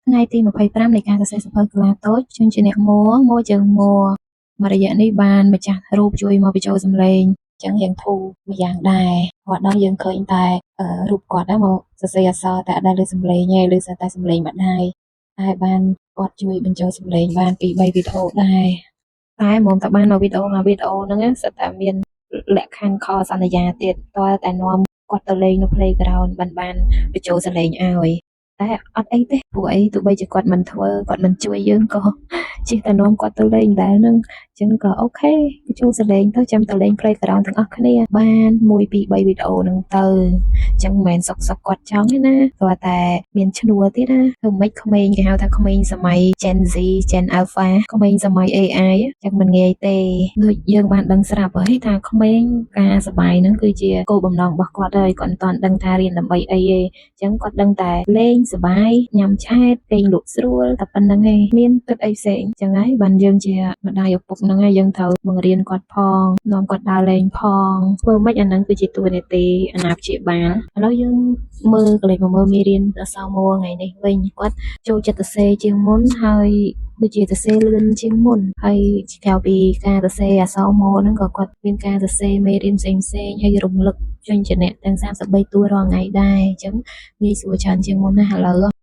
ថ្ងៃទី25នៃការសរសេរសៀវភៅកីឡាតូចខ្ញុំជាអ្នកមួជើងមួមួយរយៈនេះបានម្ចាស់រូបជួយមកបញ្ចូលសំឡេងអញ្ចឹងយើងធូរម្យ៉ាងដែរគាត់ដល់យើងឃើញតែរូបគាត់មកសរសេរអក្សរតែអត់ដែលលើសំឡេងទេលើតែសំឡេងម្ដាយតែបានគាត់ជួយបញ្ចូលសំឡេងបានពី3វីដេអូដែរតែមុំតែបានមកវីដេអូហ្នឹងសិតតែមានលក្ខខណ្ឌខសន្យាទៀតតើតែនាំគាត់ទៅលេងនៅ playground បានបញ្ចូលសំឡេងឲ្យតែអត់អីទេពួកអីទោះបីជាគាត់មិនធ្វើគាត់មិនជួយយើងក៏ជិះតែនាំគាត់ទៅលេងដែរហ្នឹងអញ្ចឹងក៏អូខេបញ្ចូលសំឡេងទៅចាំទៅលេង playground ទាំងអស់គ្នាបាន1 2 3វីដេអូហ្នឹងទៅអញ្ចឹងមិនមែនសុកគាត់ចង់ទេណាព្រោះតែមានឈ្នួលទៀតណាធ្វើម៉េចក្មេងគេហៅថាក្មេងសម័យ Gen Z Gen Alpha ក្មេងសម័យ AI អញ្ចឹងមិនងាយទេដូចយើងបានដឹងស្រាប់ហើយថាក្មេងការសប្បាយហ្នឹងគឺជាគោលបំណងរបស់គាត់ហើយគាត់មិនតាន់ដឹងថារៀនដើម្បីអីទេអញ្ចឹងគាត់ដឹងតែលេងសប្បាយញ៉ាំឆែតលេងលក់ស្រួលតែប៉ុណ្្នឹងឯងមានគិតអីផ្សេងអញ្ចឹងហើយបានយើងជាម្ដាយឪពុកហ្នឹងហើយយើងត្រូវបង្រៀនគាត់ផងនាំគាត់ដើរលេងផងធ្វើម៉េចអាហ្នឹងគឺជាតួនាទីអាណាព្យាបាលឥឡូវយើងមើលកលេចមកមើលមេរៀនអក្សរមួថ្ងៃនេះវិញគាត់ចូលចិត្តសរសេរជាងមុនហើយដូចជាសរសេរលឿនជាងមុនហើយក្រៅពីការសរសេរអក្សរម៉ូហ្នឹងក៏គាត់មានការសរសេរមេរៀនផ្សេងហើយរំលឹកចេញជាអ្នកទាំង33តួរាល់ថ្ងៃដែរអញ្ចឹងងាយស្រួលច្រើនជាងមុនណាឥឡូវ